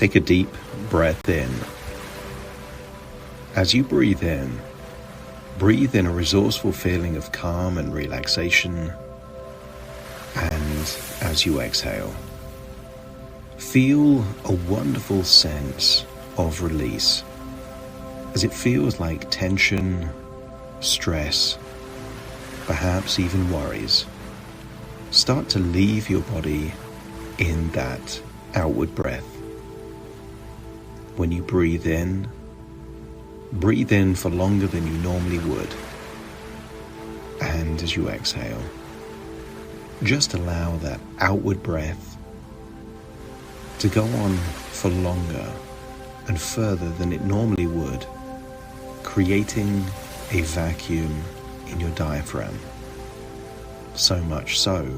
Take a deep breath in. As you breathe in a resourceful feeling of calm and relaxation. And as you exhale, feel a wonderful sense of release, as it feels like tension, stress, perhaps even worries, start to leave your body in that outward breath. When you breathe in for longer than you normally would. And as you exhale, just allow that outward breath to go on for longer and further than it normally would, creating a vacuum in your diaphragm. So much so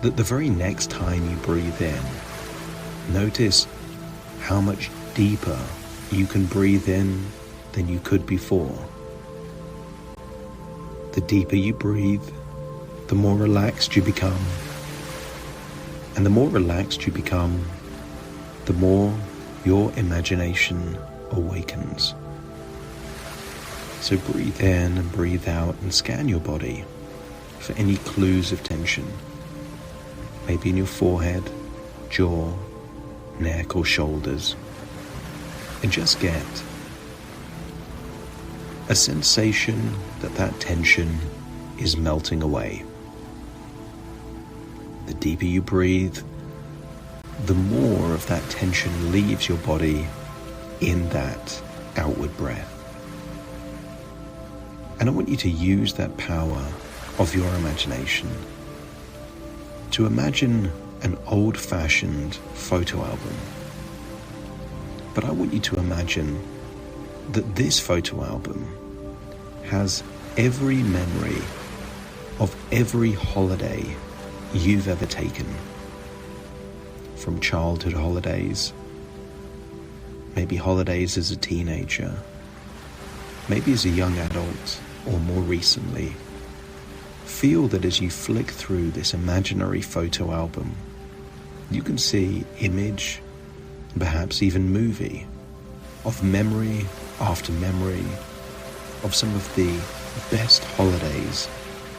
that the very next time you breathe in, notice how much deeper you can breathe in than you could before. The deeper you breathe, the more relaxed you become. And the more relaxed you become, the more your imagination awakens. So breathe in and breathe out and scan your body for any clues of tension. Maybe in your forehead, jaw, neck or shoulders. And just get a sensation that tension is melting away. The deeper you breathe, the more of that tension leaves your body in that outward breath. And I want you to use that power of your imagination to imagine an old-fashioned photo album. But I want you to imagine that this photo album has every memory of every holiday you've ever taken. From childhood holidays, maybe holidays as a teenager, maybe as a young adult, or more recently. Feel that as you flick through this imaginary photo album, you can see image, perhaps even movie, of memory after memory of some of the best holidays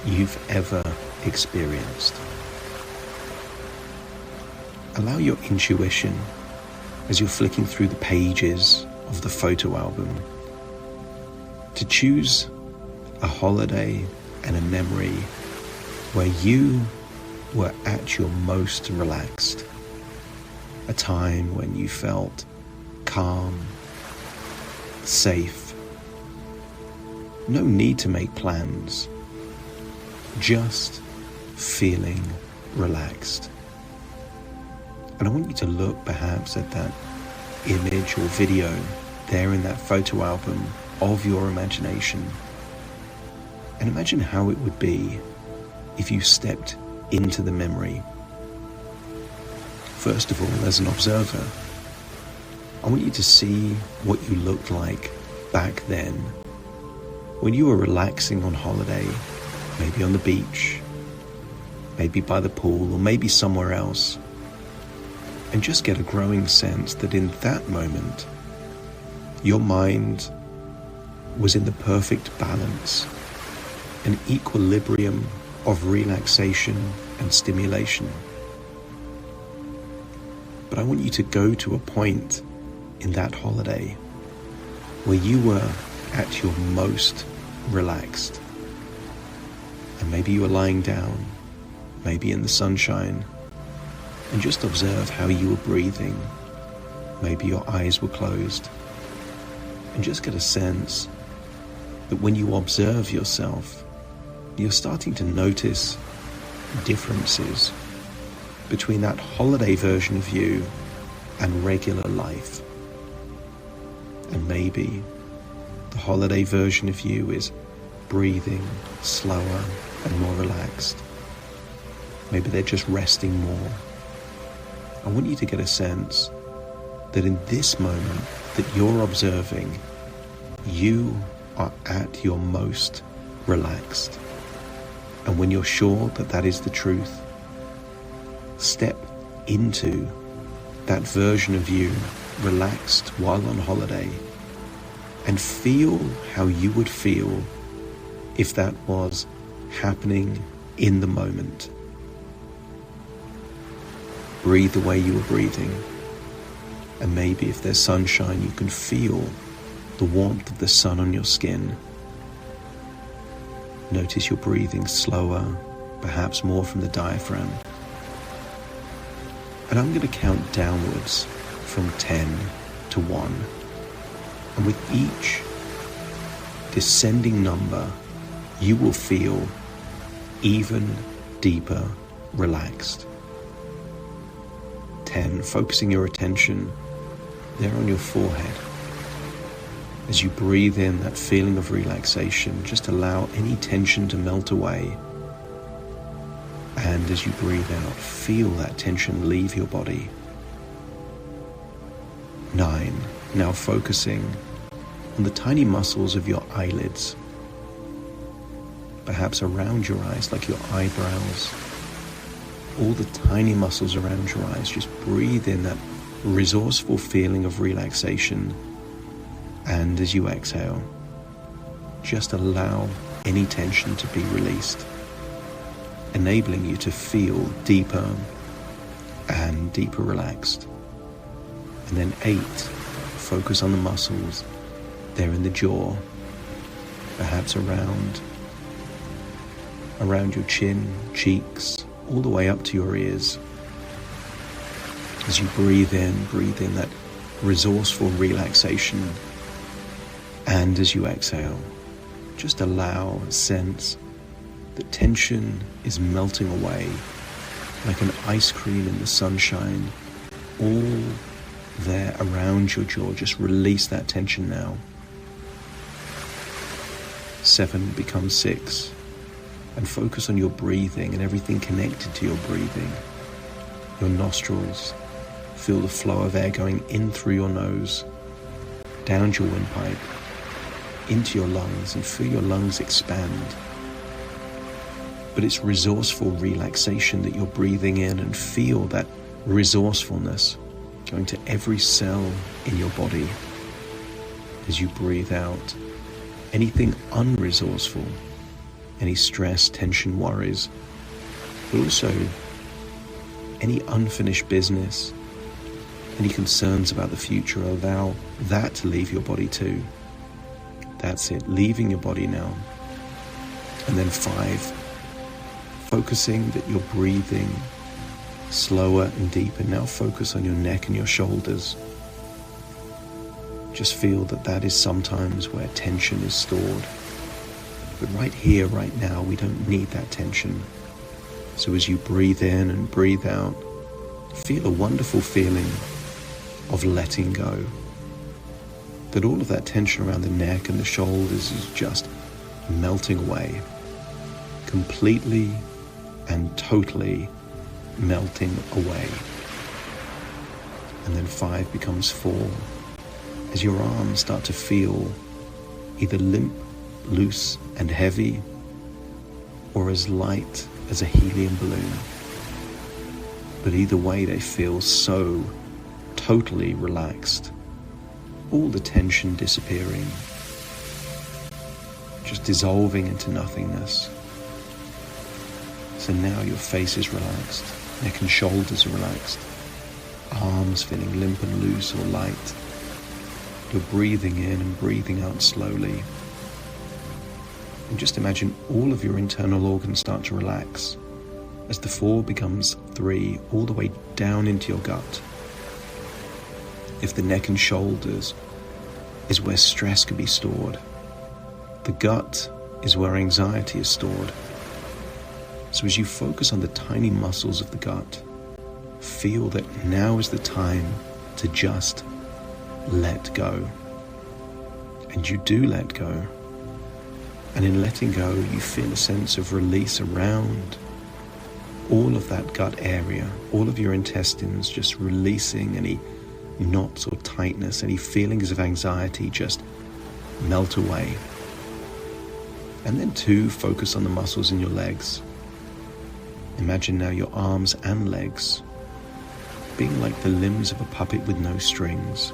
you've ever experienced. Allow your intuition, as you're flicking through the pages of the photo album, to choose a holiday and a memory where you were at your most relaxed. A time when you felt calm, safe. No need to make plans. Just feeling relaxed. And I want you to look perhaps at that image or video there in that photo album of your imagination. And imagine how it would be if you stepped into the memory. First of all, as an observer, I want you to see what you looked like back then, when you were relaxing on holiday, maybe on the beach, maybe by the pool, or maybe somewhere else. And just get a growing sense that in that moment, your mind was in the perfect balance, an equilibrium of relaxation and stimulation. But I want you to go to a point in that holiday where you were at your most relaxed. And maybe you were lying down, maybe in the sunshine, and just observe how you were breathing. Maybe your eyes were closed. And just get a sense that when you observe yourself, you're starting to notice differences between that holiday version of you and regular life. And maybe the holiday version of you is breathing slower and more relaxed. Maybe they're just resting more. I want you to get a sense that in this moment that you're observing, you are at your most relaxed. And when you're sure that that is the truth, step into that version of you relaxed while on holiday, and feel how you would feel if that was happening in the moment. Breathe the way you were breathing, and maybe if there's sunshine, you can feel the warmth of the sun on your skin. Notice your breathing slower, perhaps more from the diaphragm. And I'm going to count downwards from 10 to 1. And with each descending number, you will feel even deeper relaxed. 10, focusing your attention there on your forehead. As you breathe in that feeling of relaxation, just allow any tension to melt away. And as you breathe out, feel that tension leave your body. 9, now focusing on the tiny muscles of your eyelids, perhaps around your eyes, like your eyebrows, all the tiny muscles around your eyes. Just breathe in that resourceful feeling of relaxation, and as you exhale, just allow any tension to be released, enabling you to feel deeper and deeper relaxed. And then 8, focus on the muscles there in the jaw, perhaps around your chin, cheeks, all the way up to your ears. As you breathe in that resourceful relaxation, and as you exhale, just allow a sense that tension is melting away like an ice cream in the sunshine, all there around your jaw. Just release that tension now. 7 becomes 6, and focus on your breathing and everything connected to your breathing. Your nostrils, feel the flow of air going in through your nose, down your windpipe, into your lungs, and feel your lungs expand. But it's resourceful relaxation that you're breathing in, and feel that resourcefulness going to every cell in your body. As you breathe out anything unresourceful, any stress, tension, worries, but also any unfinished business, any concerns about the future, allow that to leave your body too. That's it, leaving your body now. And then 5, focusing that you're breathing slower and deeper. Now focus on your neck and your shoulders. Just feel that is sometimes where tension is stored. But right here, right now, we don't need that tension. So as you breathe in and breathe out, feel a wonderful feeling of letting go. That all of that tension around the neck and the shoulders is just melting away. Completely and totally melting away. And then 5 becomes 4. As your arms start to feel either limp, loose and heavy, or as light as a helium balloon. But either way, they feel so totally relaxed. All the tension disappearing, just dissolving into nothingness. So now your face is relaxed, neck and shoulders are relaxed, arms feeling limp and loose or light. You're breathing in and breathing out slowly. And just imagine all of your internal organs start to relax as the 4 becomes 3, all the way down into your gut. If the neck and shoulders is where stress can be stored, the gut is where anxiety is stored. So as you focus on the tiny muscles of the gut, feel that now is the time to just let go. And you do let go. And in letting go, you feel a sense of release around all of that gut area, all of your intestines, just releasing any knots or tightness, any feelings of anxiety just melt away. And then 2, focus on the muscles in your legs. Imagine now your arms and legs being like the limbs of a puppet with no strings,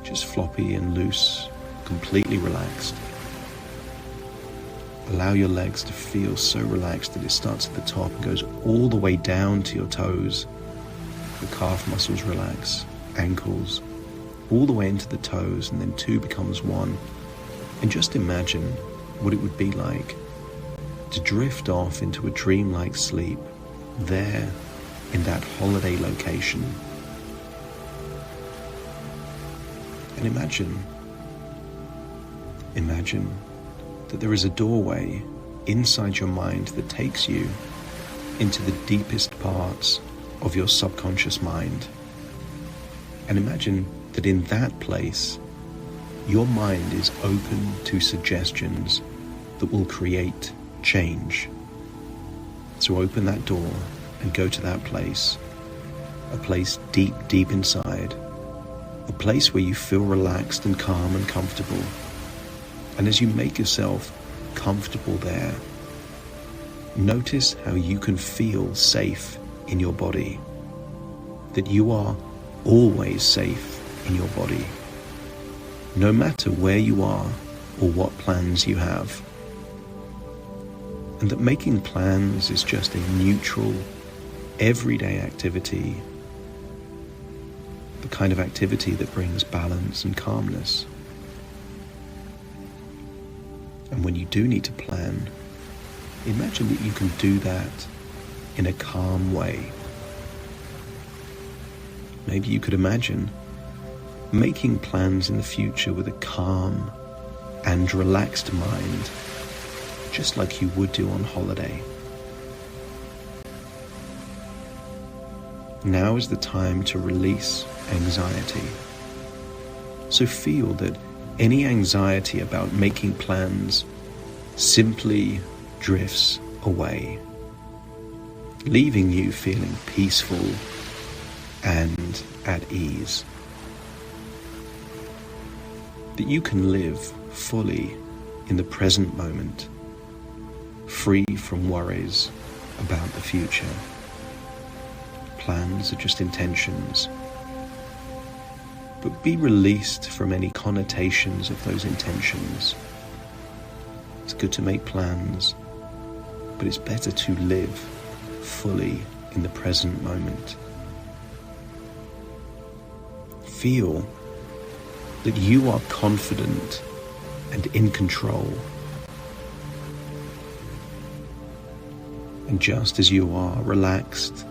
just floppy and loose, completely relaxed. Allow your legs to feel so relaxed that it starts at the top and goes all the way down to your toes. The calf muscles relax, ankles, all the way into the toes, and then two becomes one. And just imagine what it would be like to drift off into a dreamlike sleep there in that holiday location. And imagine that there is a doorway inside your mind that takes you into the deepest parts of your subconscious mind. And imagine that in that place, your mind is open to suggestions that will create change. So open that door and go to that place, a place deep, deep inside, a place where you feel relaxed and calm and comfortable. And as you make yourself comfortable there, notice how you can feel safe in your body, that you are always safe in your body, no matter where you are or what plans you have. And that making plans is just a neutral, everyday activity, the kind of activity that brings balance and calmness. And when you do need to plan, imagine that you can do that in a calm way. Maybe you could imagine making plans in the future with a calm and relaxed mind, just like you would do on holiday. Now is the time to release anxiety. So feel that any anxiety about making plans simply drifts away, leaving you feeling peaceful and at ease. That you can live fully in the present moment, free from worries about the future. Plans are just intentions, but be released from any connotations of those intentions. It's good to make plans, but it's better to live fully in the present moment. Feel that you are confident and in control. And just as you are relaxed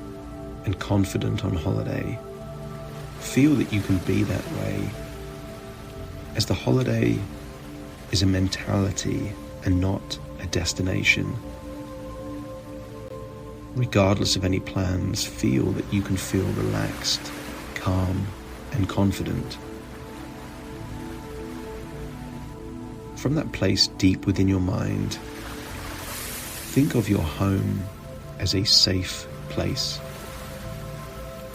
and confident on holiday, feel that you can be that way, as the holiday is a mentality and not a destination. Regardless of any plans, feel that you can feel relaxed, calm, and confident. From that place deep within your mind, think of your home as a safe place.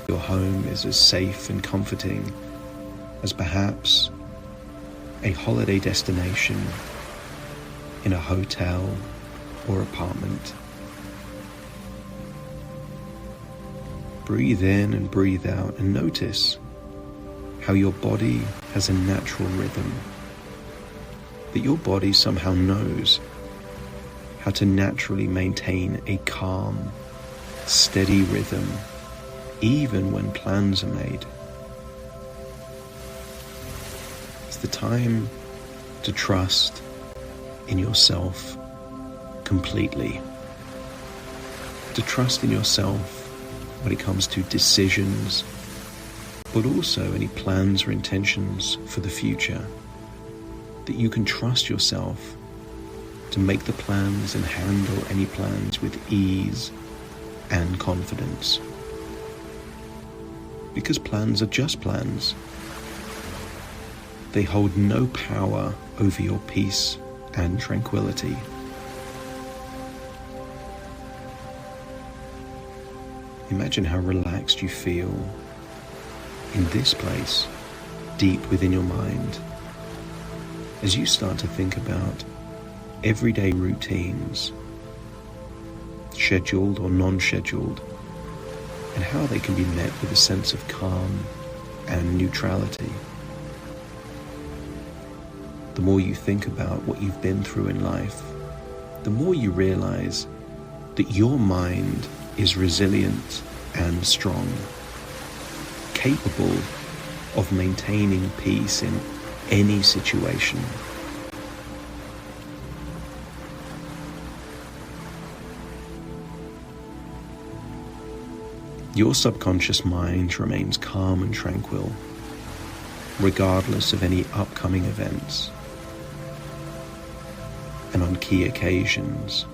Your home is as safe and comforting as perhaps a holiday destination in a hotel or apartment. Breathe in and breathe out and notice how your body has a natural rhythm, that your body somehow knows how to naturally maintain a calm, steady rhythm, even when plans are made. It's the time to trust in yourself completely, to trust in yourself when it comes to decisions, but also any plans or intentions for the future, that you can trust yourself to make the plans and handle any plans with ease and confidence. Because plans are just plans. They hold no power over your peace and tranquility. Imagine how relaxed you feel in this place, deep within your mind, as you start to think about everyday routines, scheduled or non-scheduled, and how they can be met with a sense of calm and neutrality. The more you think about what you've been through in life, the more you realize that your mind is resilient and strong, capable of maintaining peace in any situation. Your subconscious mind remains calm and tranquil, regardless of any upcoming events. And on key occasions,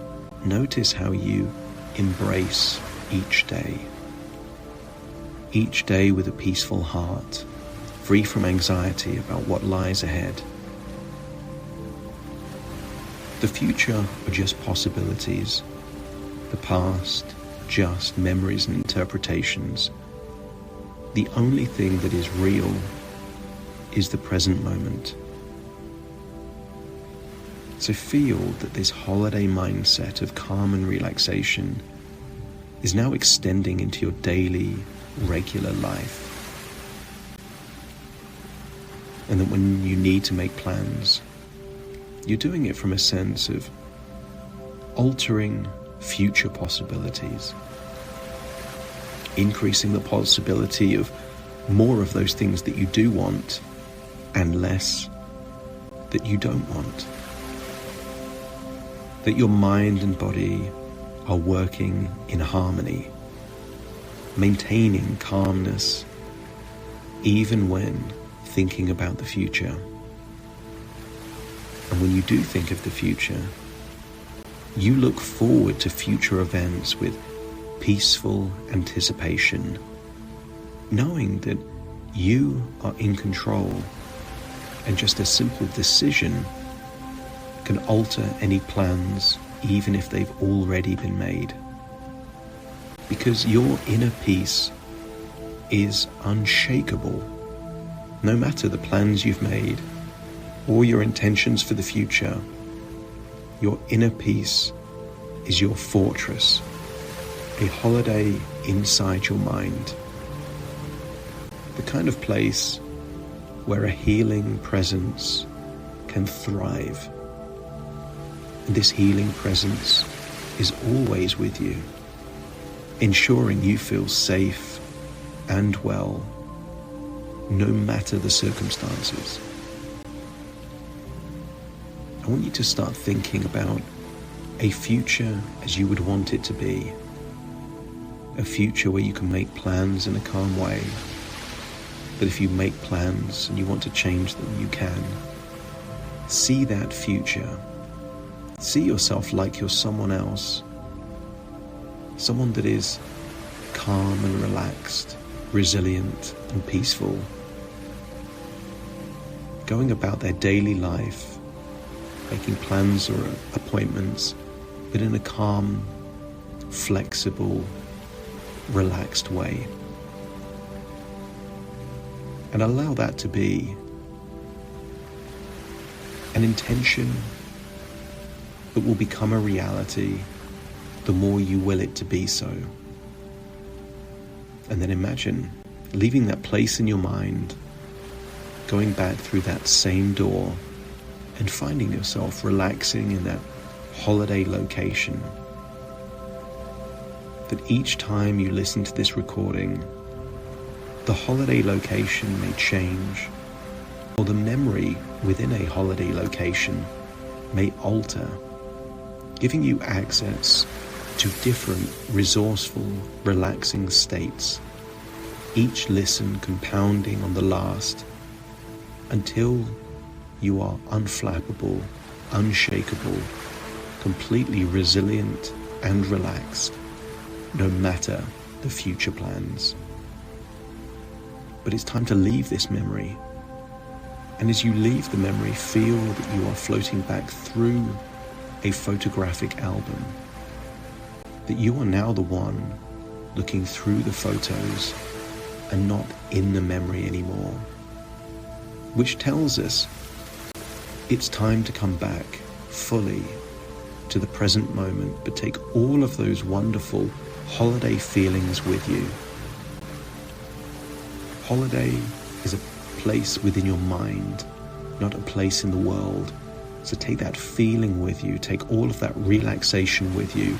notice how you embrace each day. Each day with a peaceful heart, free from anxiety about what lies ahead. The future are just possibilities. The past, just memories and interpretations. The only thing that is real is the present moment. So feel that this holiday mindset of calm and relaxation is now extending into your daily, regular life. And that when you need to make plans, you're doing it from a sense of altering future possibilities, increasing the possibility of more of those things that you do want and less that you don't want. That your mind and body are working in harmony, maintaining calmness even when thinking about the future. And when you do think of the future, you look forward to future events with peaceful anticipation, knowing that you are in control and just a simple decision can alter any plans even if they've already been made. Because your inner peace is unshakable. No matter the plans you've made or your intentions for the future, your inner peace is your fortress, a holiday inside your mind. The kind of place where a healing presence can thrive. And this healing presence is always with you, ensuring you feel safe and well, no matter the circumstances. I want you to start thinking about a future as you would want it to be. A future where you can make plans in a calm way. That if you make plans and you want to change them, you can. See that future. See yourself like you're someone else. Someone that is calm and relaxed, resilient and peaceful. Going about their daily life, making plans or appointments, but in a calm, flexible, relaxed way. And allow that to be an intention that will become a reality the more you will it to be so. And then imagine leaving that place in your mind, going back through that same door and finding yourself relaxing in that holiday location. That each time you listen to this recording, the holiday location may change, or the memory within a holiday location may alter, giving you access to different resourceful, relaxing states, each listen compounding on the last, until you are unflappable, unshakable, completely resilient and relaxed, no matter the future plans. But it's time to leave this memory. And as you leave the memory, feel that you are floating back through a photographic album. That you are now the one looking through the photos and not in the memory anymore. Which tells us it's time to come back fully to the present moment, but take all of those wonderful holiday feelings with you holiday is a place within your mind, not a place in the world. So take that feeling with you, take all of that relaxation with you,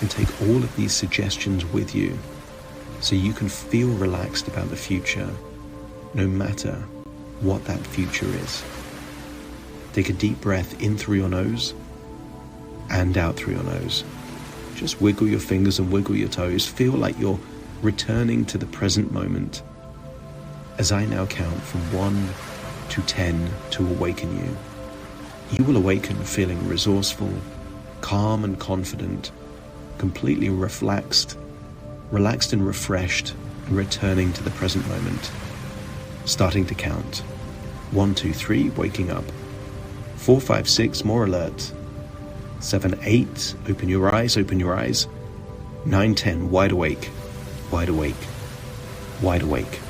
and take all of these suggestions with you so you can feel relaxed about the future, no matter what that future is. Take a deep breath in through your nose and out through your nose. Just wiggle your fingers and wiggle your toes. Feel like you're returning to the present moment as I now count from 1 to 10 to awaken you. You will awaken feeling resourceful, calm and confident, completely relaxed and refreshed, and returning to the present moment. Starting to count. 1, 2, 3, waking up. 4, 5, 6, more alert. 7, 8, open your eyes. 9, 10, wide awake, wide awake, wide awake.